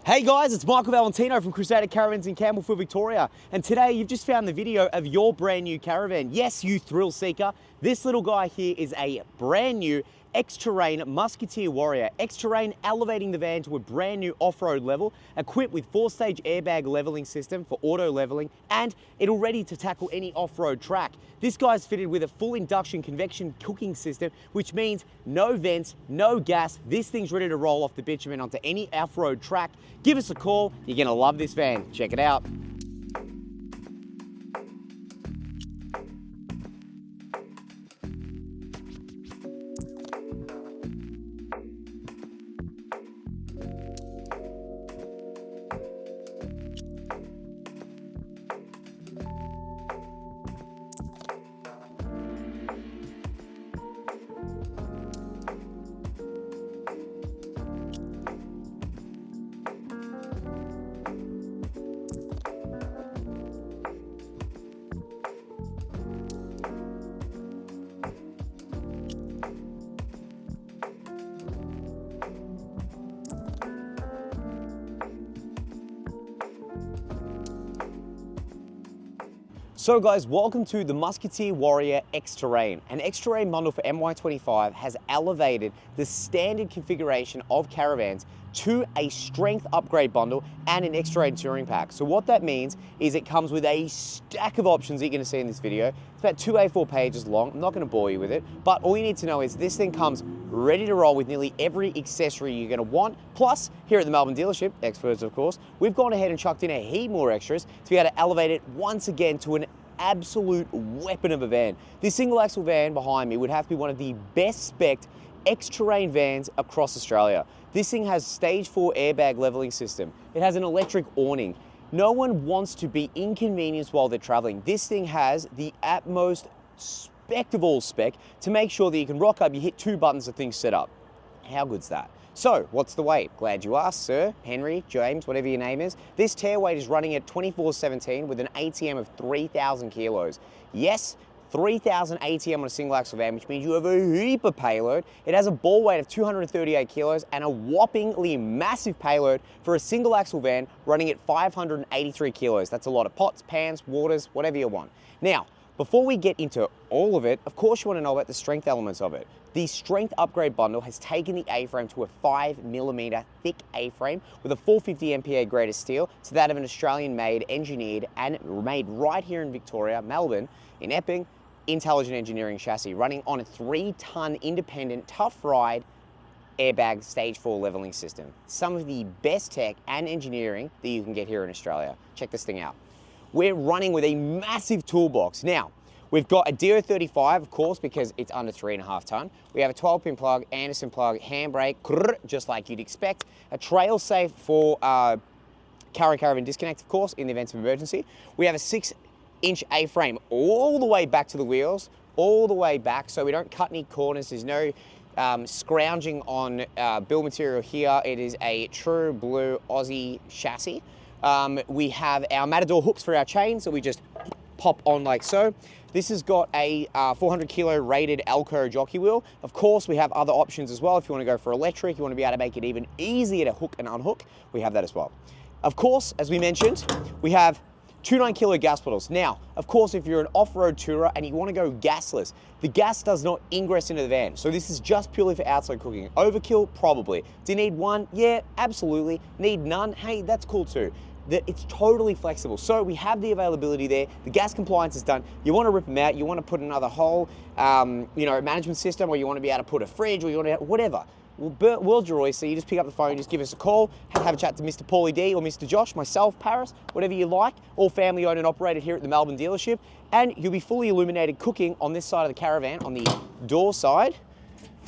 Hey guys, it's Michael Valentino from Crusader Caravans in Campbellfield, Victoria. And today you've just found the video of your brand new caravan. Yes, you thrill seeker. This little guy here is a brand new X-Terrain Musketeer Warrior. X-Terrain elevating the van to a brand new off-road level, equipped with 4-stage airbag leveling system for auto leveling, and it'll ready to tackle any off-road track. This guy's fitted with a full induction convection cooking system, which means no vents, no gas. This thing's ready to roll off the bitumen onto any off-road track. Give us a call. You're gonna love this van. Check it out. So guys, welcome to the Musketeer Warrior X-Terrain. An X-Terrain bundle for MY25 has elevated the standard configuration of Caravans to a strength upgrade bundle and an X-Terrain touring pack. So what that means is it comes with a stack of options that you're gonna see in this video. It's about 2 A4 pages long. I'm not gonna bore you with it, but all you need to know is this thing comes ready to roll with nearly every accessory you're gonna want. Plus, here at the Melbourne dealership, experts of course, we've gone ahead and chucked in a heap more extras to be able to elevate it once again to an absolute weapon of a van. This single axle van behind me would have to be one of the best spec'd X-Terrain vans across Australia. This thing has stage 4 airbag leveling system. It has an electric awning. No one wants to be inconvenienced while they're traveling. This thing has the utmost spec of all spec to make sure that you can rock up, you hit 2 buttons, the thing's set up. How good's that? So, what's the weight? Glad you asked, sir, Henry, James, whatever your name is. This tear weight is running at 2417 with an ATM of 3,000 kilos. Yes, 3,000 ATM on a single axle van, which means you have a heap of payload. It has a ball weight of 238 kilos and a whoppingly massive payload for a single axle van running at 583 kilos. That's a lot of pots, pans, waters, whatever you want. Now, before we get into all of it, of course you want to know about the strength elements of it. The strength upgrade bundle has taken the A-frame to a 5mm thick A-frame with a 450 MPa grade of steel to that of an Australian-made, engineered and made right here in Victoria, Melbourne, in Epping, intelligent engineering chassis running on a 3-ton independent tough ride airbag stage 4 leveling system. Some of the best tech and engineering that you can get here in Australia. Check this thing out. We're running with a massive toolbox. Now, we've got a DO35, of course, because it's under 3.5 ton. We have a 12-pin plug, Anderson plug, handbrake, just like you'd expect. A trail safe for Caravan disconnect, of course, in the event of emergency. We have a 6-inch A-frame all the way back to the wheels, all the way back, so we don't cut any corners. There's no scrounging on build material here. It is a true blue Aussie chassis. We have our Matador hooks for our chains that we just pop on like so. This has got a 400 kilo rated Elco jockey wheel. Of course, we have other options as well. If you want to go for electric, you want to be able to make it even easier to hook and unhook, we have that as well. Of course, as we mentioned, we have 2 9-kilo gas bottles. Now, of course, if you're an off-road tourer and you want to go gasless, the gas does not ingress into the van. So this is just purely for outside cooking. Overkill? Probably. Do you need one? Yeah, absolutely. Need none? Hey, that's cool too. It's totally flexible. So we have the availability there. The gas compliance is done. You want to rip them out, you want to put another whole management system, or you want to be able to put a fridge, or you want to, whatever. World's your oyster. You just pick up the phone, just give us a call, have a chat to Mr. Paulie D or Mr. Josh, myself, Paris, whatever you like. All family owned and operated here at the Melbourne dealership. And you'll be fully illuminated cooking on this side of the caravan, on the door side,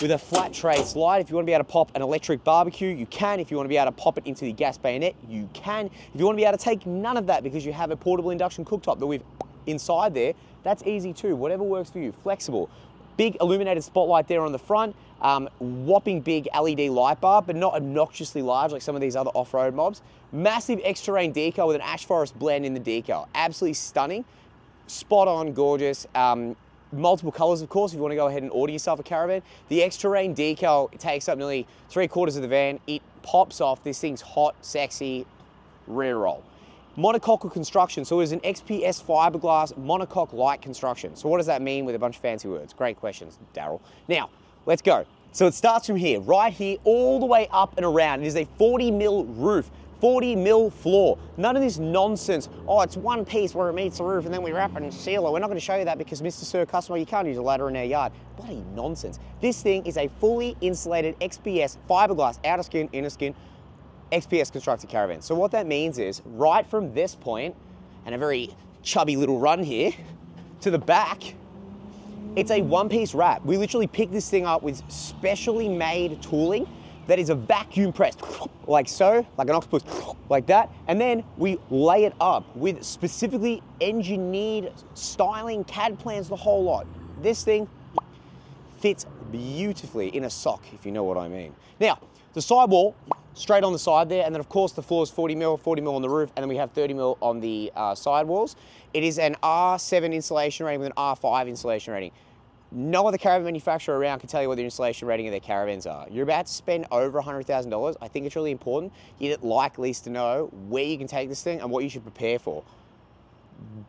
with a flat tray slide. If you want to be able to pop an electric barbecue, you can. If you want to be able to pop it into the gas bayonet, you can. If you want to be able to take none of that because you have a portable induction cooktop that we've inside there, that's easy too. Whatever works for you, flexible. Big illuminated spotlight there on the front, whopping big LED light bar, but not obnoxiously large like some of these other off-road mobs. Massive X-Terrain decal with an ash forest blend in the decal. Absolutely stunning, spot on, gorgeous. multiple colors, of course, if you want to go ahead and order yourself a Caravan. The X-Terrain decal, it takes up nearly 3/4 of the van. It pops off. This thing's hot, sexy, rear roll. Monocoque construction, so it is an XPS fiberglass monocoque light construction. So what does that mean with a bunch of fancy words? Great questions, Daryl. Now, let's go. So it starts from here, right here, all the way up and around. It is a 40 mil roof, 40 mil floor. None of this nonsense, oh, it's one piece where it meets the roof and then we wrap it and seal it. We're not going to show you that because, Mr. Sir Customer, you can't use a ladder in our yard. Bloody nonsense. This thing is a fully insulated XPS fiberglass, outer skin, inner skin, XPS constructed Caravan. So what that means is, right from this point, and a very chubby little run here, to the back, it's a one-piece wrap. We literally pick this thing up with specially made tooling that is a vacuum pressed, like so, like an octopus, like that. And then we lay it up with specifically engineered styling, CAD plans, the whole lot. This thing fits beautifully in a sock, if you know what I mean. Now, the sidewall, straight on the side there, and then of course the floor is 40 mil on the roof, and then we have 30 mil on the sidewalls. It is an R7 insulation rating with an R5 insulation rating. No other caravan manufacturer around can tell you what the insulation rating of their caravans are. You're about to spend over $100,000. I think it's really important. You'd like least to know where you can take this thing and what you should prepare for.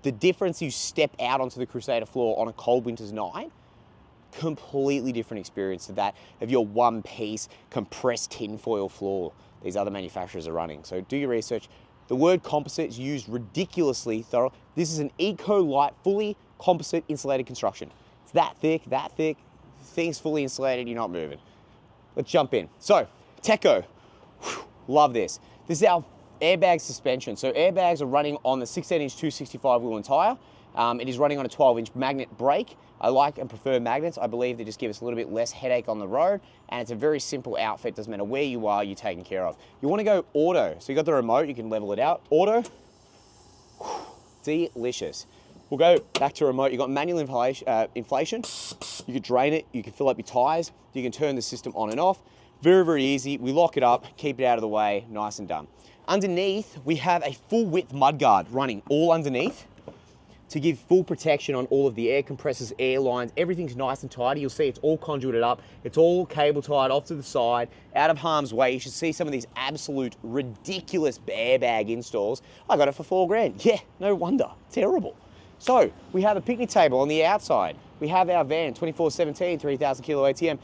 The difference you step out onto the Crusader floor on a cold winter's night, completely different experience to that of your one-piece compressed tinfoil floor these other manufacturers are running. So do your research. The word composite is used ridiculously thorough. This is an eco-light, fully composite insulated construction. It's that thick, thing's fully insulated, you're not moving. Let's jump in. So, Teco, love this. This is our airbag suspension. So airbags are running on the 16-inch 265 wheel and tire. It is running on a 12-inch magnet brake. I like and prefer magnets. I believe they just give us a little bit less headache on the road, and it's a very simple outfit. Doesn't matter where you are, you're taken care of. You want to go auto. So you got the remote, you can level it out. Auto, delicious. We'll go back to remote. You got manual inflation. You can drain it. You can fill up your tires. You can turn the system on and off. Very, very easy. We lock it up, keep it out of the way, nice and done. Underneath, we have a full width mudguard running all underneath to give full protection on all of the air compressors, air lines. Everything's nice and tidy. You'll see it's all conduited up. It's all cable tied off to the side, out of harm's way. You should see some of these absolute ridiculous airbag installs. I got it for $4,000. Yeah, no wonder. Terrible. So we have a picnic table on the outside. We have our van, 2417, 3,000 kilo ATM.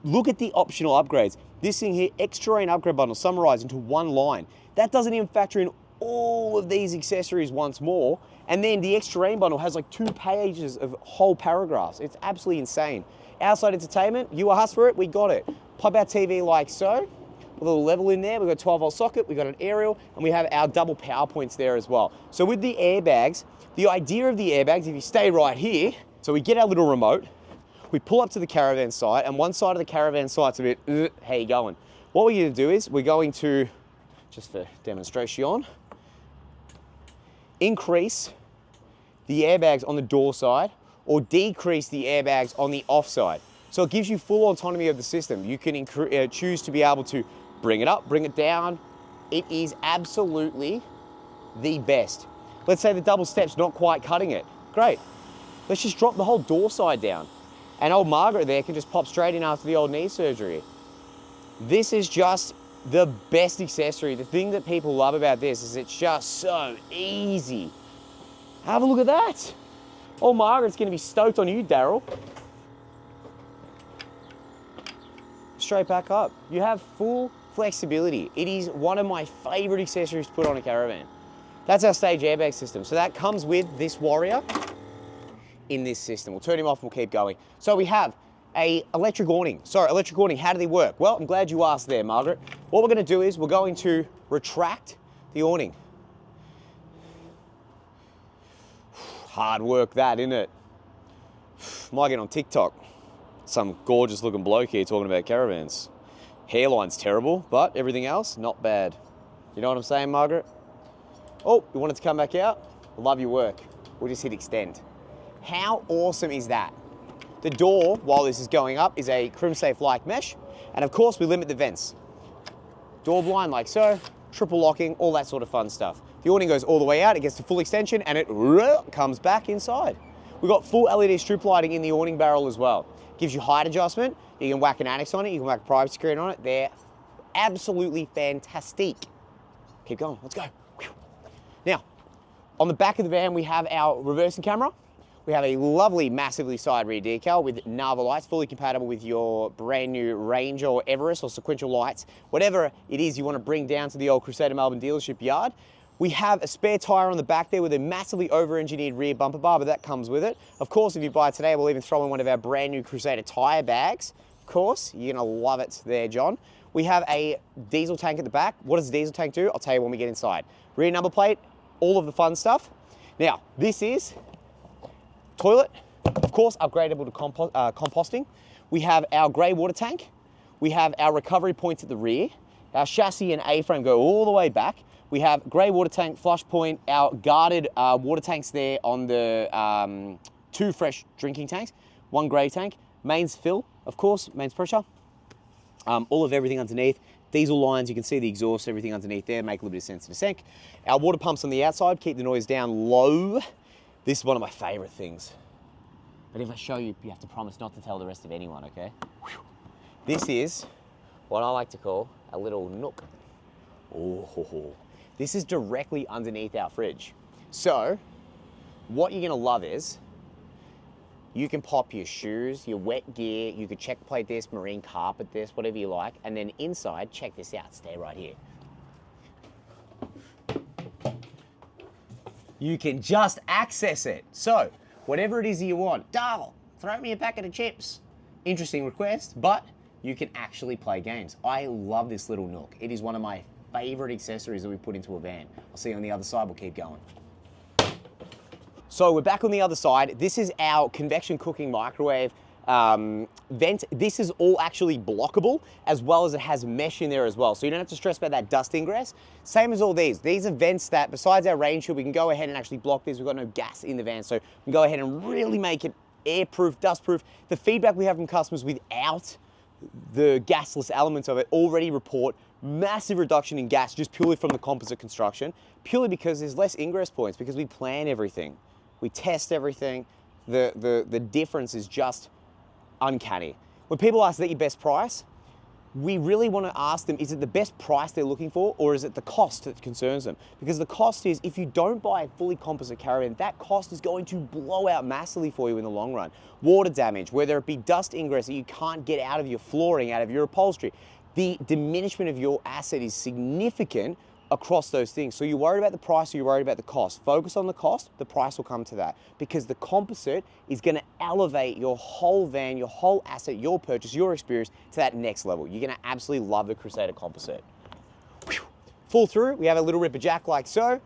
Look at the optional upgrades. This thing here, X-Terrain upgrade bundle, summarized into one line. That doesn't even factor in all of these accessories once more. And then the X-Terrain bundle has like 2 pages of whole paragraphs. It's absolutely insane. Outside entertainment, you asked for it, we got it. Pop our TV like so. A little level in there, we've got a 12-volt socket, we've got an aerial, and we have our double power points there as well. So with the airbags, the idea of the airbags, if you stay right here, so we get our little remote, we pull up to the Caravan site, and one side of the Caravan site's a bit, how you going? What we're going to do is, we're going to, just for demonstration, increase the airbags on the door side, or decrease the airbags on the off side. So it gives you full autonomy of the system. You can choose to be able to bring it up, bring it down. It is absolutely the best. Let's say the double step's not quite cutting it. Great. Let's just drop the whole door side down. And old Margaret there can just pop straight in after the old knee surgery. This is just the best accessory. The thing that people love about this is it's just so easy. Have a look at that. Old Margaret's gonna be stoked on you, Daryl. Straight back up. You have full flexibility. It is one of my favorite accessories to put on a Caravan. That's our stage airbag system. So that comes with this Warrior in this system. We'll turn him off and we'll keep going. So we have a electric awning. Sorry, electric awning, how do they work? Well, I'm glad you asked there, Margaret. What we're gonna do is we're going to retract the awning. Hard work that, isn't it? Might get on TikTok. Some gorgeous looking bloke here talking about Caravans. Hairline's terrible, but everything else, not bad. You know what I'm saying, Margaret? Oh, you wanted to come back out? Love your work. We'll just hit extend. How awesome is that? The door, while this is going up, is a crim-safe like mesh. And of course, we limit the vents. Door blind like so, triple locking, all that sort of fun stuff. The awning goes all the way out, it gets to full extension, and it comes back inside. We've got full LED strip lighting in the awning barrel as well. Gives you height adjustment. You can whack an annex on it. You can whack a private screen on it. They're absolutely fantastic. Keep going, let's go. Now, on the back of the van, we have our reversing camera. We have a lovely, massively side rear decal with Nava lights, fully compatible with your brand new Ranger or Everest or sequential lights, whatever it is you want to bring down to the old Crusader Melbourne dealership yard. We have a spare tyre on the back there with a massively over-engineered rear bumper bar, but that comes with it. Of course, if you buy it today, we'll even throw in one of our brand new Crusader tyre bags. Of course, you're gonna love it there, John. We have a diesel tank at the back. What does the diesel tank do? I'll tell you when we get inside. Rear number plate, all of the fun stuff. Now, this is toilet, of course, upgradable to composting. We have our grey water tank. We have our recovery points at the rear. Our chassis and A-frame go all the way back. We have grey water tank, flush point, our guarded water tanks there on the 2 fresh drinking tanks, 1 grey tank, mains fill, of course, mains pressure, all of everything underneath. Diesel lines, you can see the exhaust, everything underneath there, make a little bit of sense in a sec. Our water pumps on the outside, keep the noise down low. This is one of my favorite things. But if I show you, you have to promise not to tell the rest of anyone, okay? This is what I like to call a little nook. Oh, this is directly underneath our fridge. So, what you're gonna love is, you can pop your shoes, your wet gear, you could check plate this, marine carpet this, whatever you like, and then inside, check this out, stay right here. You can just access it. So, whatever it is you want, Darl, throw me a packet of chips. Interesting request, but you can actually play games. I love this little nook. It is one of my favorite accessories that we put into a van. I'll see you on the other side, we'll keep going. So we're back on the other side. This is our convection cooking microwave vent. This is all actually blockable, as well as it has mesh in there as well. So you don't have to stress about that dust ingress. Same as all these. These are vents that, besides our rain shield, we can go ahead and actually block these. We've got no gas in the van, so we can go ahead and really make it airproof, dustproof. The feedback we have from customers without the gasless elements of it already report massive reduction in gas just purely from the composite construction, purely because there's less ingress points, because we plan everything. We test everything. The difference is just uncanny. When people ask, is that your best price? We really want to ask them, is it the best price they're looking for, or is it the cost that concerns them? Because the cost is, if you don't buy a fully composite caravan, that cost is going to blow out massively for you in the long run. Water damage, whether it be dust ingress that you can't get out of your flooring, out of your upholstery, the diminishment of your asset is significant across those things. So you're worried about the price or you're worried about the cost. Focus on the cost, the price will come to that, because the composite is going to elevate your whole van, your whole asset, your purchase, your experience to that next level. You're going to absolutely love the Crusader composite. Whew. Full through, we have a little ripper jack like so.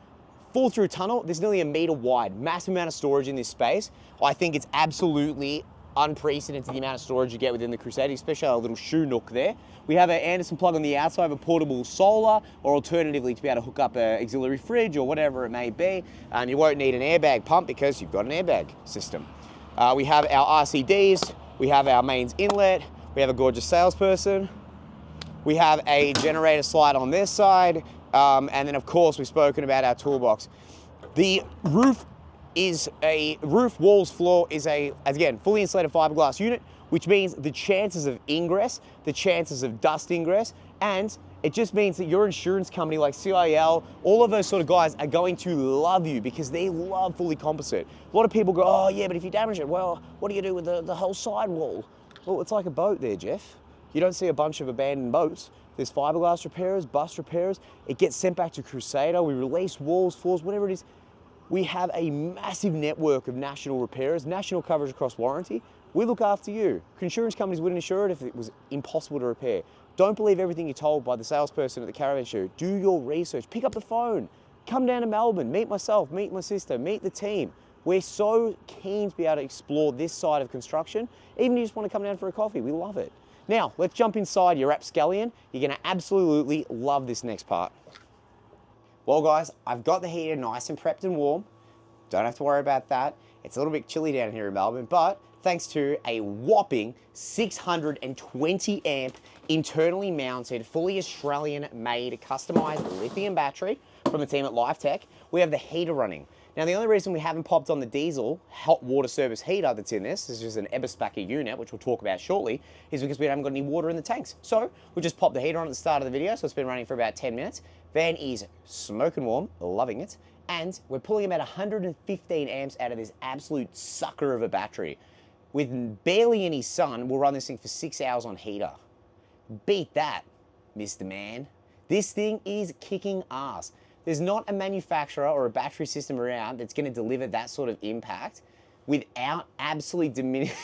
Full through tunnel, there's nearly 1 meter wide, massive amount of storage in this space. I think it's absolutely unprecedented the amount of storage you get within the Crusader, especially our little shoe nook there. We have an Anderson plug on the outside of a portable solar, or alternatively to be able to hook up an auxiliary fridge or whatever it may be. And you won't need an airbag pump because you've got an airbag system. We have our RCDs, we have our mains inlet, we have a gorgeous salesperson, we have a generator slide on this side, and then of course we've spoken about our toolbox. The roof walls, floor is again, fully insulated fiberglass unit, which means the chances of ingress, the chances of dust ingress, and it just means that your insurance company like CIL, all of those sort of guys are going to love you because they love fully composite. A lot of people go, oh yeah, but if you damage it, well, what do you do with the whole sidewall? Well, it's like a boat there, Jeff. You don't see a bunch of abandoned boats. There's fiberglass repairers, bus repairers. It gets sent back to Crusader. We release walls, floors, whatever it is. We have a massive network of national repairers, national coverage across warranty. We look after you. Insurance companies wouldn't insure it if it was impossible to repair. Don't believe everything you're told by the salesperson at the caravan show. Do your research. Pick up the phone. Come down to Melbourne. Meet myself, meet my sister, meet the team. We're so keen to be able to explore this side of construction. Even if you just want to come down for a coffee, we love it. Now, let's jump inside your rapscallion. You're going to absolutely love this next part. Well guys, I've got the heater nice and prepped and warm. Don't have to worry about that. It's a little bit chilly down here in Melbourne, but thanks to a whopping 620 amp internally mounted, fully Australian made, customized lithium battery from the team at LifeTech, we have the heater running. Now, the only reason we haven't popped on the diesel hot water service heater that's in this is just an Eberspacher unit, which we'll talk about shortly, is because we haven't got any water in the tanks. So we'll just pop the heater on at the start of the video, so it's been running for about 10 minutes. Van is smoking warm, loving it, and we're pulling about 115 amps out of this absolute sucker of a battery. With barely any sun, we'll run this thing for 6 hours on heater. Beat that, Mr. Man. This thing is kicking ass. There's not a manufacturer or a battery system around that's going to deliver that sort of impact without absolutely diminishing.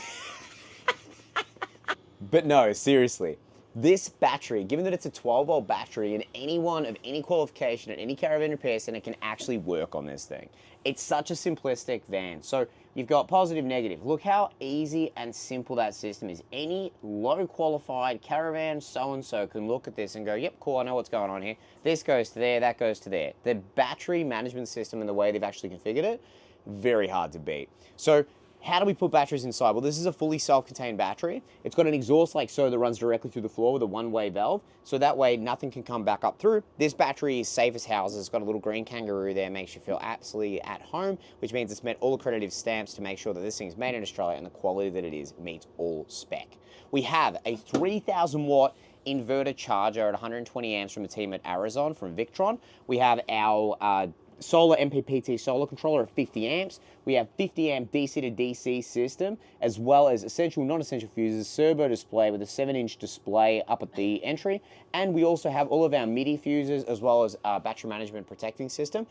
But no, seriously, this battery, given that it's a 12-volt battery, and anyone of any qualification at any Caravan repair center can actually work on this thing. It's such a simplistic van. So you've got positive, negative. Look how easy and simple that system is. Any low qualified Caravan so-and-so can look at this and go, yep, cool, I know what's going on here. This goes to there, that goes to there. The battery management system and the way they've actually configured it, very hard to beat. So how do we put batteries inside? Well, this is a fully self-contained battery. It's got an exhaust like so that runs directly through the floor with a one-way valve. So that way nothing can come back up through. This battery is safe as houses. It's got a little green kangaroo there, makes you feel absolutely at home, which means it's met all accredited stamps to make sure that this thing's made in Australia and the quality that it is meets all spec. We have a 3,000 watt inverter charger at 120 amps from the team at Arizon from Victron. We have our solar MPPT solar controller at 50 amps. We have 50 amp DC to DC system, as well as essential, non-essential fuses, servo display with a 7-inch display up at the entry. And we also have all of our MIDI fuses, as well as our battery management protecting system.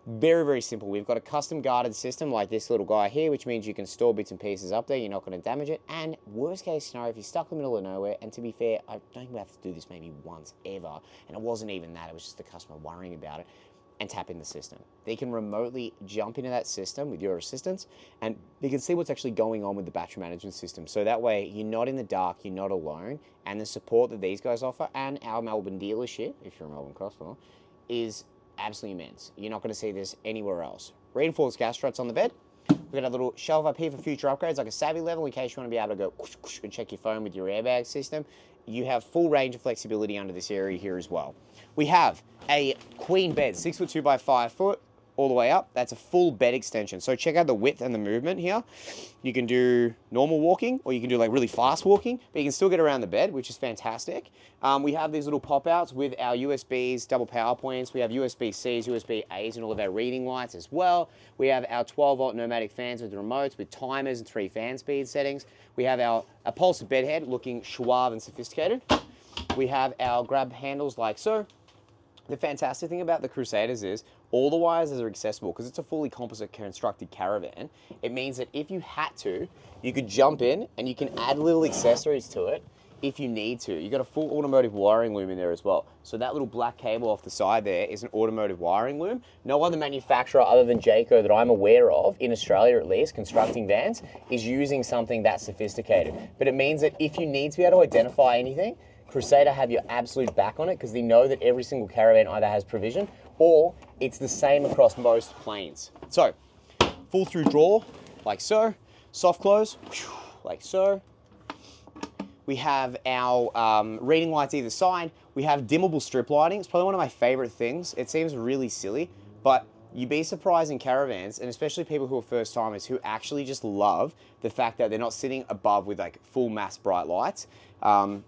Very, very simple. We've got a custom guarded system like this little guy here, which means you can store bits and pieces up there. You're not going to damage it. And worst case scenario, if you're stuck in the middle of nowhere, and to be fair, I don't think we have to do this maybe once ever. And it wasn't even that. It was just the customer worrying about it. And tap in the system. They can remotely jump into that system with your assistance, and you can see what's actually going on with the battery management system. So that way you're not in the dark, you're not alone, and the support that these guys offer and our Melbourne dealership, if you're a Melbourne customer, is absolutely immense. You're not going to see this anywhere else. Reinforced gas struts on the bed. We've got a little shelf up here for future upgrades, like a savvy level in case you want to be able to go whoosh, whoosh, and check your phone with your airbag system. You have full range of flexibility under this area here as well. We have a queen bed, 6 foot 2 by 5 foot, all the way up. That's a full bed extension. So check out the width and the movement here. You can do normal walking, or you can do like really fast walking, but you can still get around the bed, which is fantastic. We have these little pop-outs with our USBs, double power points. We have USB-Cs, USB-As, and all of our reading lights as well. We have our 12-volt pneumatic fans with remotes, with timers and 3 fan speed settings. We have our upholstered bed head looking suave and sophisticated. We have our grab handles like so. The fantastic thing about the Crusaders is all the wires are accessible because it's a fully composite constructed Caravan. It means that if you had to, you could jump in and you can add little accessories to it if you need to. You've got a full automotive wiring loom in there as well. So that little black cable off the side there is an automotive wiring loom. No other manufacturer other than Jayco that I'm aware of, in Australia at least, constructing vans, is using something that sophisticated. But it means that if you need to be able to identify anything, Crusader have your absolute back on it because they know that every single Caravan either has provision or it's the same across most planes. So, full through drawer, like so. Soft close, like so. We have our reading lights either side. We have dimmable strip lighting. It's probably one of my favorite things. It seems really silly, but you'd be surprised in Caravans, and especially people who are first timers, who actually just love the fact that they're not sitting above with like full mass bright lights.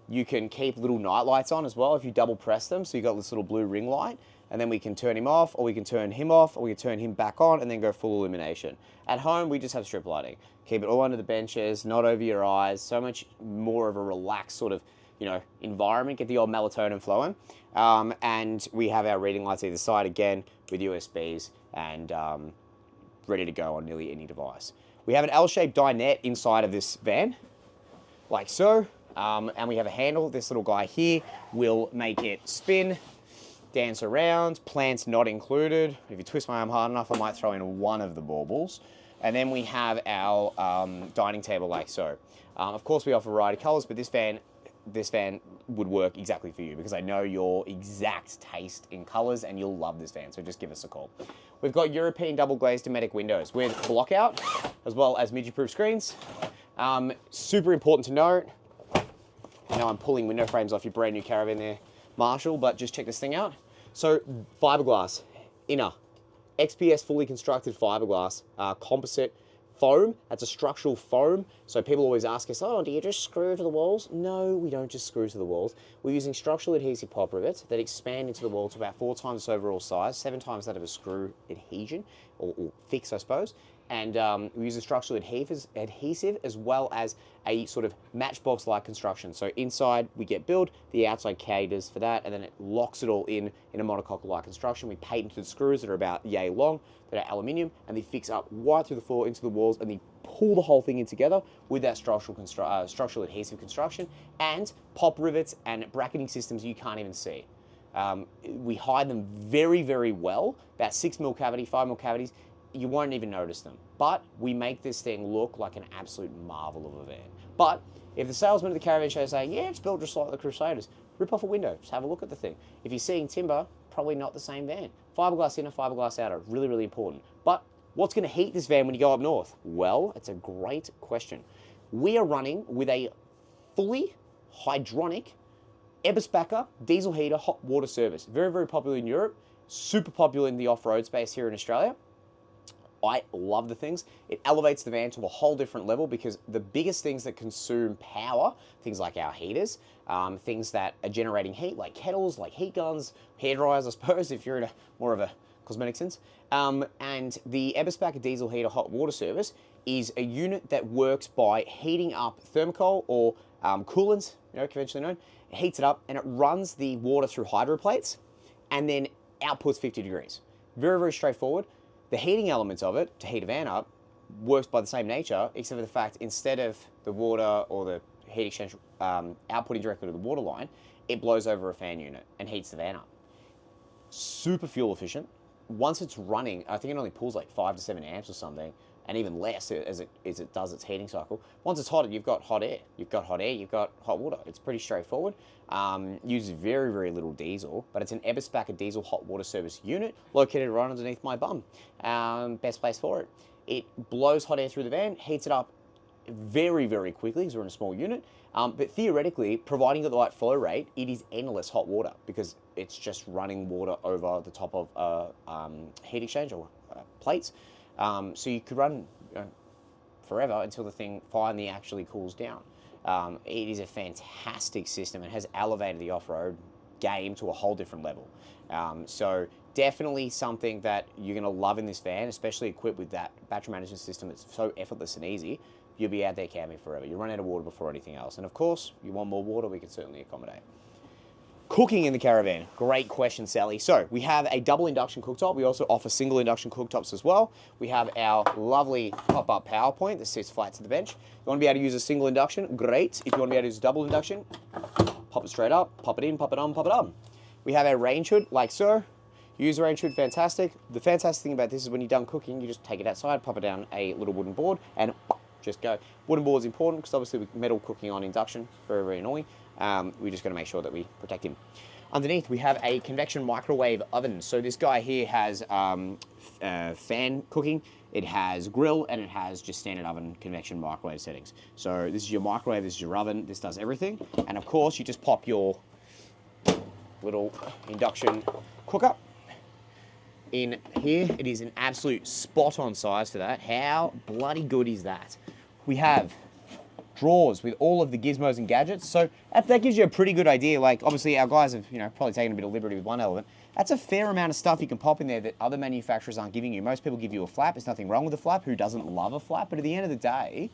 You can keep little night lights on as well if you double press them. So you got this little blue ring light, and then we can turn him off, or we can turn him off, or we can turn him back on and then go full illumination. At home, we just have strip lighting. Keep it all under the benches, not over your eyes. So much more of a relaxed sort of, you know, environment. Get the old melatonin flowing. And we have our reading lights either side again with USBs and ready to go on nearly any device. We have an L-shaped dinette inside of this van, like so. And we have a handle. This little guy here will make it spin, dance around, plants not included. If you twist my arm hard enough, I might throw in one of the baubles. And then we have our dining table like so. Of course, we offer a variety of colors, but this van would work exactly for you because I know your exact taste in colors and you'll love this van, so just give us a call. We've got European double glazed Dometic windows with blockout as well as midge-proof screens. Super important to note, I know I'm pulling window frames off your brand new Caravan there, Marshall, but just check this thing out. So fiberglass, inner, XPS fully constructed fiberglass composite foam. That's a structural foam. So people always ask us, oh, do you just screw to the walls? No, we don't just screw to the walls. We're using structural adhesive pop rivets that expand into the wall to about 4 times its overall size, 7 times that of a screw adhesion, or fix, I suppose. And we use a structural adhesive as well as a sort of matchbox-like construction. So inside we get build, the outside caters for that, and then it locks it all in a monocoque-like construction. We patent the screws that are about yay long, that are aluminium, and they fix up right through the floor into the walls, and they pull the whole thing in together with that structural adhesive construction, and pop rivets and bracketing systems you can't even see. We hide them very, very well, about 6mm cavity, 5mm cavities. You won't even notice them. But we make this thing look like an absolute marvel of a van. But if the salesman at the caravan show say, yeah, it's built just like the Crusaders, rip off a window, just have a look at the thing. If you're seeing timber, probably not the same van. Fiberglass inner, fiberglass outer, really, really important. But what's going to heat this van when you go up north? Well, it's a great question. We are running with a fully hydronic Eberspacher diesel heater hot water service. Very, very popular in Europe, super popular in the off-road space here in Australia. I love the things. It elevates the van to a whole different level because the biggest things that consume power, things like our heaters, things that are generating heat, like kettles, like heat guns, hair dryers, I suppose, if you're in more of a cosmetic sense. And the Eberspacher diesel heater hot water service is a unit that works by heating up thermocol or coolants, conventionally known. It heats it up and it runs the water through hydro plates and then outputs 50 degrees. Very, very straightforward. The heating elements of it, to heat a van up, works by the same nature, except for the fact instead of the water or the heat exchange outputting directly to the water line, it blows over a fan unit and heats the van up. Super fuel efficient. Once it's running, I think it only pulls like 5 to 7 amps or something, and even less as it does its heating cycle. Once it's hot, you've got hot air. You've got hot air, you've got hot water. It's pretty straightforward. Uses very, very little diesel, but it's an Eberspacher diesel hot water service unit located right underneath my bum. Best place for it. It blows hot air through the van, heats it up very, very quickly because we're in a small unit. But theoretically, providing the right flow rate, it is endless hot water because it's just running water over the top of heat exchanger plates. So you could run forever until the thing finally actually cools down. It is a fantastic system and has elevated the off-road game to a whole different level. So definitely something that you're going to love in this van, especially equipped with that battery management system. It's so effortless and easy. You'll be out there camping forever. You run out of water before anything else. And of course, you want more water, we can certainly accommodate. Cooking in the Caravan. Great question, Sally. So we have a double induction cooktop. We also offer single induction cooktops as well. We have our lovely pop-up power point that sits flat to the bench. You want to be able to use a single induction? Great. If you want to be able to use a double induction, pop it straight up, pop it in, pop it on, pop it on. We have our range hood, like so. Use the range hood, fantastic. The fantastic thing about this is when you're done cooking, you just take it outside, pop it down a little wooden board, and just go. Wooden board is important because obviously with metal cooking on induction, very, very annoying. We just got to make sure that we protect him. Underneath, we have a convection microwave oven. So this guy here has fan cooking, it has grill, and it has just standard oven convection microwave settings. So this is your microwave, this is your oven, this does everything. And of course, you just pop your little induction cooker in here. It is an absolute spot-on size for that. How bloody good is that? We have drawers with all of the gizmos and gadgets. So that gives you a pretty good idea. Like, obviously, our guys have, probably taken a bit of liberty with one element. That's a fair amount of stuff you can pop in there that other manufacturers aren't giving you. Most people give you a flap. There's nothing wrong with a flap. Who doesn't love a flap? But at the end of the day,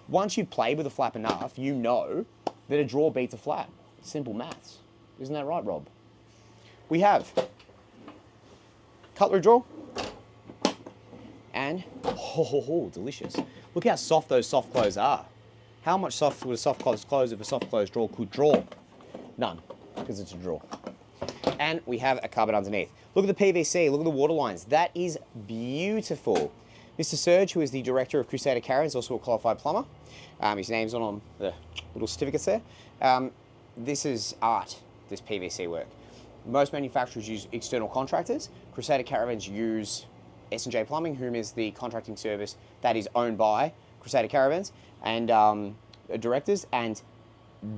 once you've played with a flap enough, you know that a drawer beats a flap. Simple maths. Isn't that right, Rob? We have cutlery drawer. And, delicious. Look how soft those soft clothes are. How much soft would a soft closed clothes if a soft closed drawer could draw? None, because it's a drawer. And we have a cupboard underneath. Look at the PVC, look at the water lines. That is beautiful. Mr. Serge, who is the director of Crusader Caravans, also a qualified plumber. His name's on the little certificates there. This is art, this PVC work. Most manufacturers use external contractors. Crusader Caravans use S&J Plumbing, whom is the contracting service that is owned by Crusader Caravans and directors, and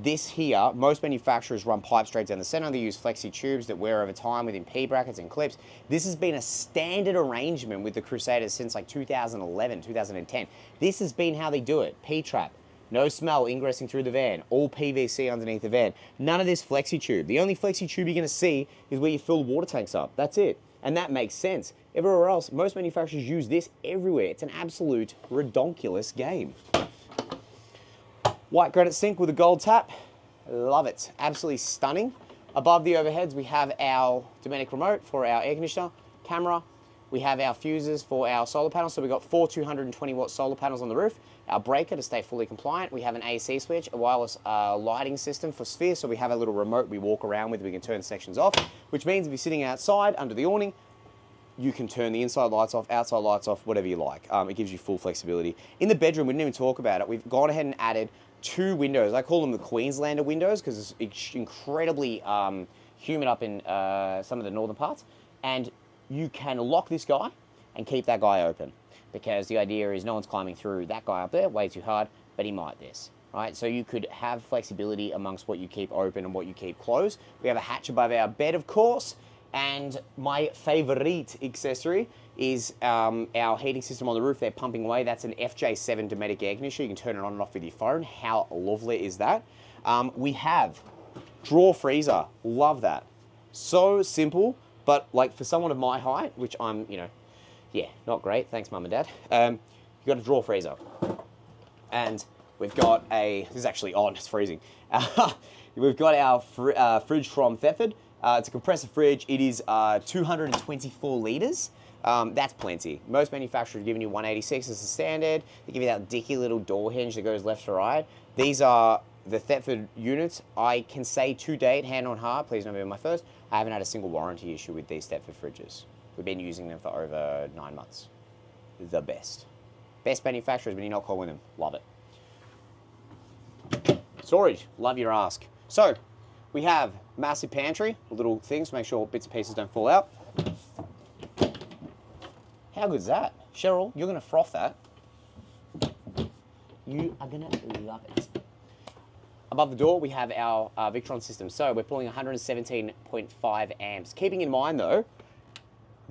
this here, most manufacturers run pipes straight down the center. They use flexi tubes that wear over time within P brackets and clips. This has been a standard arrangement with the Crusaders since like 2011, 2010. This has been how they do it. P-trap, no smell ingressing through the van, all PVC underneath the van. None of this flexi tube. The only flexi tube you're gonna see is where you fill water tanks up. That's it. And that makes sense. Everywhere else, most manufacturers use this everywhere. It's an absolute redonkulous game. White granite sink with a gold tap. Love it. Absolutely stunning. Above the overheads, we have our Domestic remote for our air conditioner, camera. We have our fuses for our solar panels. So we've got 4 220 watt solar panels on the roof. Our breaker to stay fully compliant. We have an AC switch, a wireless lighting system for Sphere. So we have a little remote we walk around with. We can turn sections off, which means if you're sitting outside under the awning, you can turn the inside lights off, outside lights off, whatever you like. It gives you full flexibility. In the bedroom, we didn't even talk about it. We've gone ahead and added 2 windows. I call them the Queenslander windows because it's incredibly humid up in some of the northern parts. And you can lock this guy and keep that guy open because the idea is no one's climbing through that guy up there way too hard, but he might this, right? So you could have flexibility amongst what you keep open and what you keep closed. We have a hatch above our bed, of course. And my favorite accessory is our heating system on the roof. They're pumping away. That's an FJ7 Dometic air conditioner. You can turn it on and off with your phone. How lovely is that? We have drawer freezer. Love that. So simple, but like for someone of my height, which I'm, you know, yeah, not great. Thanks, Mum and Dad. You've got a drawer freezer. And we've got a, this is actually on, it's freezing. We've got our fridge from Thetford. It's a compressor fridge. It is 224 litres. That's plenty. Most manufacturers are giving you 186 as the standard. They give you that dicky little door hinge that goes left to right. These are the Thetford units. I can say to date, hand on heart, please don't be my first, I haven't had a single warranty issue with these Thetford fridges. We've been using them for over 9 months. The best. Best manufacturers when you're not calling them. Love it. Storage. Love your ask. So, we have massive pantry, little things to make sure bits and pieces don't fall out. How good is that? Cheryl, you're going to froth that. You are going to love it. Above the door, we have our Victron system. So we're pulling 117.5 amps. Keeping in mind, though,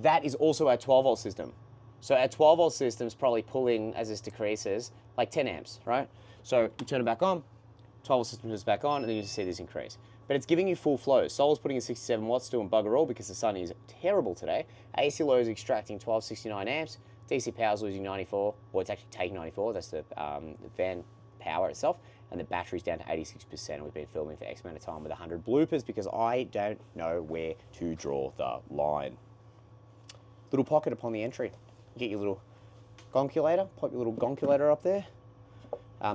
that is also our 12-volt system. So our 12-volt system is probably pulling, as this decreases, like 10 amps, right? So you turn it back on, 12-volt system is back on, and then you just see this increase. But it's giving you full flow. Solar's putting in 67 watts, doing bugger all because the sun is terrible today. AC low is extracting 1269 amps. DC power's losing 94, or it's actually taking 94. That's the van power itself. And the battery's down to 86%. We've been filming for X amount of time with 100 bloopers because I don't know where to draw the line. Little pocket upon the entry. Get your little gonculator, pop your little gonculator up there.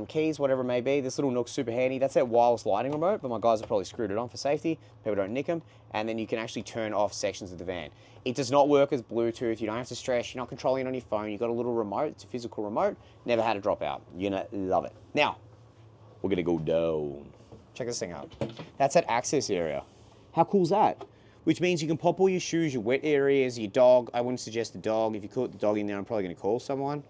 Keys, whatever it may be. This little nook's super handy. That's that wireless lighting remote, but my guys have probably screwed it on for safety. People don't nick them. And then you can actually turn off sections of the van. It does not work as Bluetooth. You don't have to stress. You're not controlling it on your phone. You've got a little remote. It's a physical remote. Never had a drop out. You're going to love it. Now, we're going to go down. Check this thing out. That's that access area. How cool is that? Which means you can pop all your shoes, your wet areas, your dog. I wouldn't suggest a dog. If you put the dog in there, I'm probably going to call someone.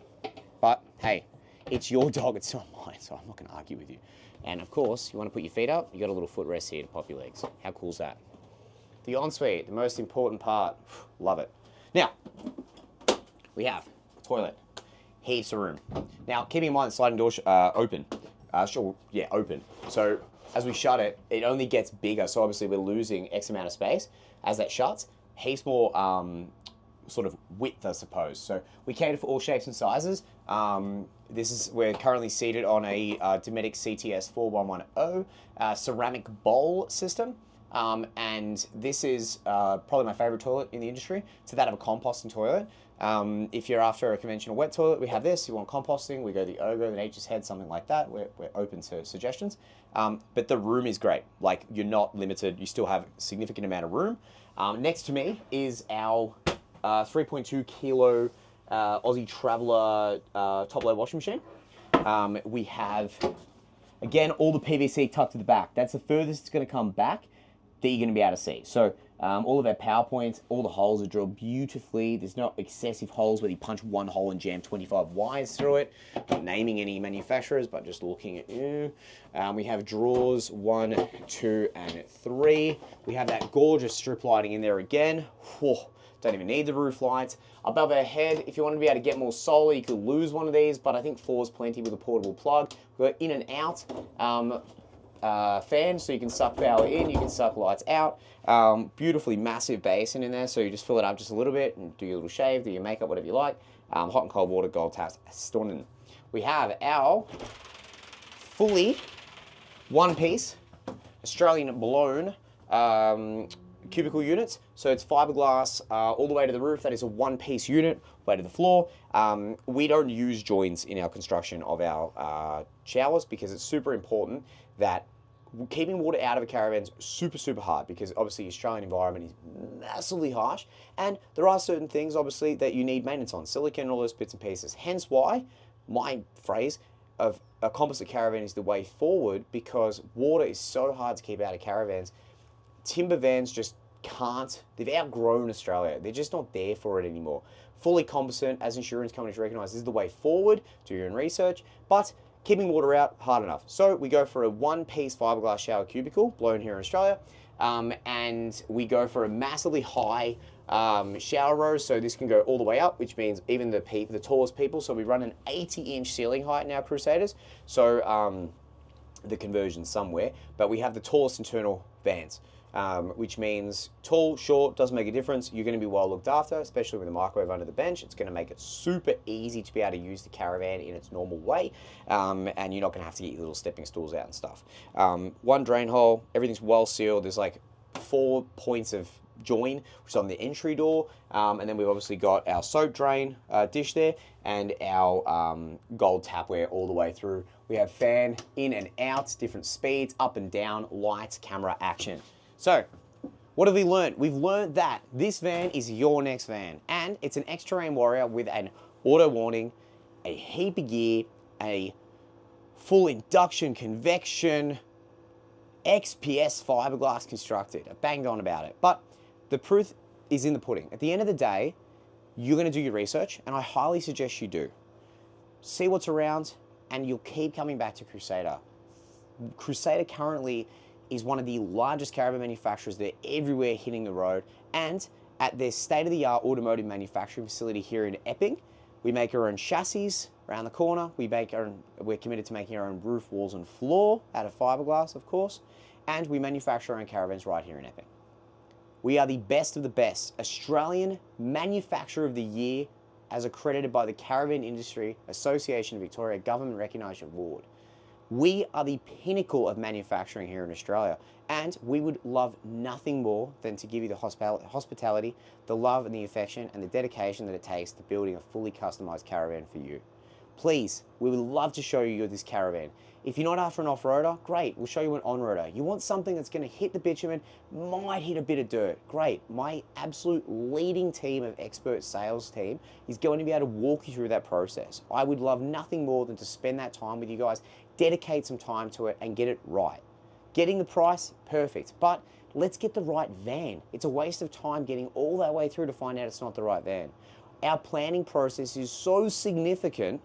But, hey. It's your dog, it's not mine, so I'm not going to argue with you. And of course, you want to put your feet up, you got a little footrest here to pop your legs. How cool is that? The ensuite, the most important part. Love it. Now, we have a toilet, heaps of room. Now, keeping in mind the sliding door open. Open. So as we shut it, it only gets bigger. So obviously we're losing X amount of space as that shuts. Heaps more sort of width, I suppose. So we cater for all shapes and sizes. We're currently seated on a Dometic CTS 4110 ceramic bowl system. And this is probably my favorite toilet in the industry. So that of a composting toilet. If you're after a conventional wet toilet, we have this. You want composting, we go the Ogo, the Nature's Head, something like that. We're open to suggestions. But the room is great. Like, you're not limited. You still have a significant amount of room. Next to me is our 3.2 kilo Aussie Traveller top-load washing machine. We have, again, all the PVC tucked to the back. That's the furthest it's going to come back that you're going to be able to see. So All of our power points, all the holes are drilled beautifully. There's not excessive holes where you punch one hole and jam 25 wires through it. Not naming any manufacturers, but just looking at you. We have drawers 1, 2, and 3. We have that gorgeous strip lighting in there again. Whew, don't even need the roof lights. Above our head, if you want to be able to get more solar, you could lose one of these, but I think 4 is plenty with a portable plug. We've got in and out fan, so you can suck power in, you can suck lights out. Beautifully massive basin in there, so you just fill it up just a little bit and do your little shave, do your makeup, whatever you like. Hot and cold water, gold taps, stunning. We have our fully one-piece Australian blown cubicle units. So it's fiberglass all the way to the roof. That is a one-piece unit, way to the floor. We don't use joints in our construction of our showers because it's super important that keeping water out of a caravan is super, super hard because obviously the Australian environment is massively harsh, and there are certain things obviously that you need maintenance on, silicone, all those bits and pieces. Hence why my phrase of a composite caravan is the way forward, because water is so hard to keep out of caravans. Timber vans just can't, they've outgrown Australia. They're just not there for it anymore. Fully composite, as insurance companies recognize, is the way forward. Do your own research, but keeping water out, hard enough. So we go for a one-piece fiberglass shower cubicle, blown here in Australia, and we go for a massively high shower rows, so this can go all the way up, which means even the tallest people. So we run an 80-inch ceiling height in our Crusaders, so the conversion somewhere, but we have the tallest internal vans. Which means tall, short, doesn't make a difference. You're going to be well looked after, especially with a microwave under the bench. It's going to make it super easy to be able to use the caravan in its normal way, and you're not going to have to get your little stepping stools out and stuff. One drain hole, everything's well sealed. There's like 4 points of join, which is on the entry door, and then we've obviously got our soap drain dish there, and our gold tapware all the way through. We have fan in and out, different speeds, up and down, lights, camera, action. So, what have we learned? We've learned that this van is your next van, and it's an X-Terrain Warrior with an auto warning, a heap of gear, a full induction convection, XPS fiberglass constructed. I banged on about it, but the proof is in the pudding. At the end of the day, you're going to do your research, and I highly suggest you do. See what's around, and you'll keep coming back to Crusader. Crusader currently is one of the largest caravan manufacturers. They're everywhere hitting the road, and at their state-of-the-art automotive manufacturing facility here in Epping, we make our own chassis around the corner. We're committed to making our own roof, walls, and floor out of fiberglass, of course, and we manufacture our own caravans right here in Epping. We are the best of the best Australian Manufacturer of the Year, as accredited by the Caravan Industry Association of Victoria, government recognised award. We are the pinnacle of manufacturing here in Australia, and we would love nothing more than to give you the hospitality, the love and the affection and the dedication that it takes to building a fully customised caravan for you. Please, we would love to show you this caravan. If you're not after an off-roader, great, we'll show you an on-roader. You want something that's going to hit the bitumen, might hit a bit of dirt, great. My absolute leading team of expert sales team is going to be able to walk you through that process. I would love nothing more than to spend that time with you guys, dedicate some time to it and get it right. Getting the price, perfect, but let's get the right van. It's a waste of time getting all that way through to find out it's not the right van. Our planning process is so significant.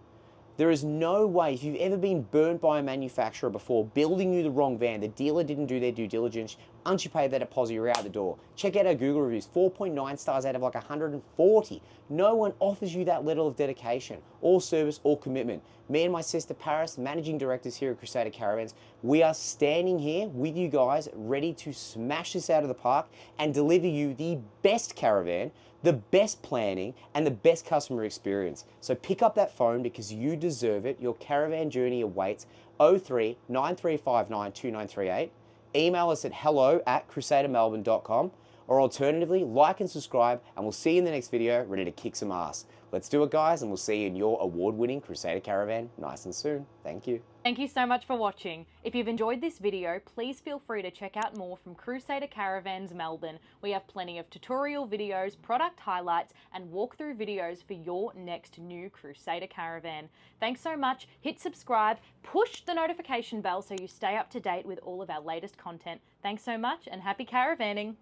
There is no way, if you've ever been burnt by a manufacturer before, building you the wrong van, the dealer didn't do their due diligence, once you pay that deposit, you're out the door. Check out our Google reviews, 4.9 stars out of like 140. No one offers you that level of dedication, or service, or commitment. Me and my sister Paris, managing directors here at Crusader Caravans, we are standing here with you guys, ready to smash this out of the park and deliver you the best caravan, the best planning, and the best customer experience. So pick up that phone because you deserve it. Your caravan journey awaits. 03 9359 2938. Email us at hello@crusadermelbourne.com, or alternatively, like and subscribe, and we'll see you in the next video ready to kick some ass. Let's do it, guys, and we'll see you in your award-winning Crusader Caravan nice and soon. Thank you. Thank you so much for watching. If you've enjoyed this video, please feel free to check out more from Crusader Caravans Melbourne. We have plenty of tutorial videos, product highlights, and walkthrough videos for your next new Crusader Caravan. Thanks so much. Hit subscribe, push the notification bell so you stay up to date with all of our latest content. Thanks so much and happy caravanning.